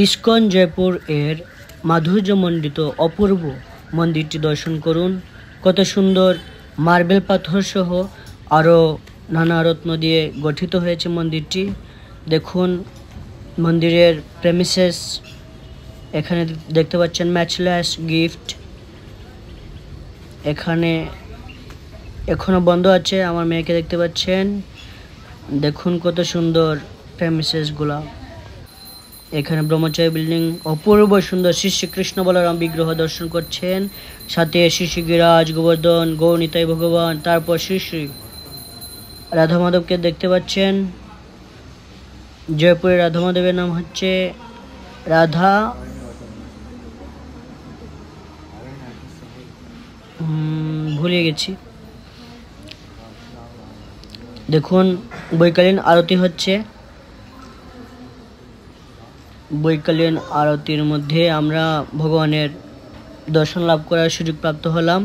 ISKCON Jaipur এর মাধুর্যমণ্ডিত অপূর্ব মন্দিরটি দর্শন করুন। কত সুন্দর মার্বেল পাথর সহ আরও নানা রত্ন দিয়ে গঠিত হয়েছে মন্দিরটি। দেখুন মন্দিরের প্রেমিসেস, এখানে দেখতে পাচ্ছেন ম্যাচলেস গিফট। এখানে এখনো বন্ধ আছে, আমার মেয়েকে দেখতে পাচ্ছেন। দেখুন কত সুন্দর প্রেমিসেসগুলা। এখানে ব্রহ্মচারী বিল্ডিং, অপূর্ব সুন্দর শ্রী শ্রীকৃষ্ণ বলরাম বিগ্রহ দর্শন করছেন। সাথে শ্রী শ্রী গিরাজ গোবর্ধন গৌরনিতাই ভগবান, তারপর শ্রী শ্রী রাধা মাধবকে দেখতে পাচ্ছেন। জয়পুরের রাধা মাধবের নাম হচ্ছে রাধা ভুলে গেছি। দেখুন বৈকালীন আরতি হচ্ছে। বৈকালীন আরতির মধ্যে আমরা ভগবানের দর্শন লাভ করার সুযোগ প্রাপ্ত হলাম।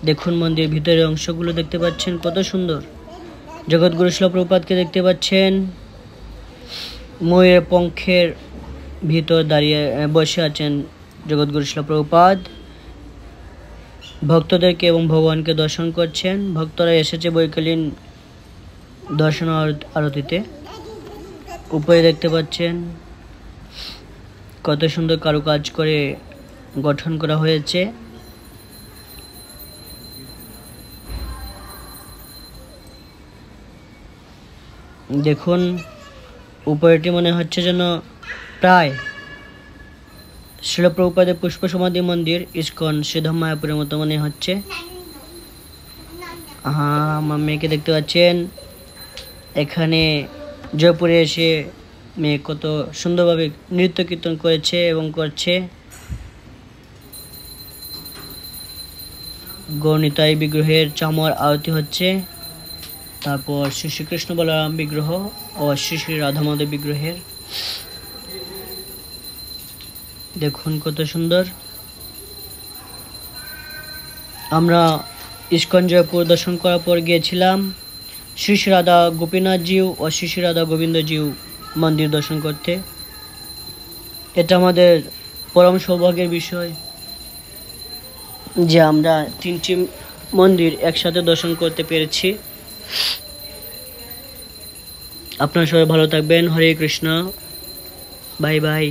দেখুন মন্দিরের ভিতরের অংশগুলো দেখতে পাচ্ছেন কত সুন্দর। জগৎগুরু শিল প্রভুপাদকে দেখতে পাচ্ছেন, ময়ূরের পঙ্খের ভিতর দাঁড়িয়ে বসে আছেন জগৎগুরু শিল প্রভুপাদ। ভক্তদেরকে এবং ভগবানকে দর্শন করছেন। ভক্তরা এসেছে বৈকালীন দর্শন আরতিতে। উপরে দেখতে পাচ্ছেন কত সুন্দর কারুকাজ করে গঠন করা হয়েছে। দেখুন উপরেটি মনে হচ্ছে যেন প্রায় শিল প্রভুপাদের পুষ্প সমাধি মন্দির ইস্কন শ্রীধাম মায়াপুরের মতো মনে হচ্ছে। আমার মেয়েকে দেখতে পাচ্ছেন। এখানে জয়পুরে এসে মেয়ে কত সুন্দরভাবে নৃত্য কীর্তন করেছে এবং করছে। গৌরনিতাই বিগ্রহের চামর আরতি হচ্ছে। তারপর শ্রী শ্রীকৃষ্ণ বলরাম বিগ্রহ ও শ্রী শ্রী রাধা মাধব বিগ্রহের। দেখুন কত সুন্দর। আমরা ইস্কন জয়পুর দর্শন করার পর গিয়েছিলাম শ্রী শ্রী রাধা গোপীনাথজিউ ও শ্রী শ্রী রাধা গোবিন্দজিউ মন্দির দর্শন করতে। এটা আমাদের পরম সৌভাগ্যের বিষয় যে আমরা তিনটি মন্দির একসাথে দর্শন করতে পেরেছি। আপনারা সবাই ভালো থাকবেন। হরে কৃষ্ণ, বাই বাই।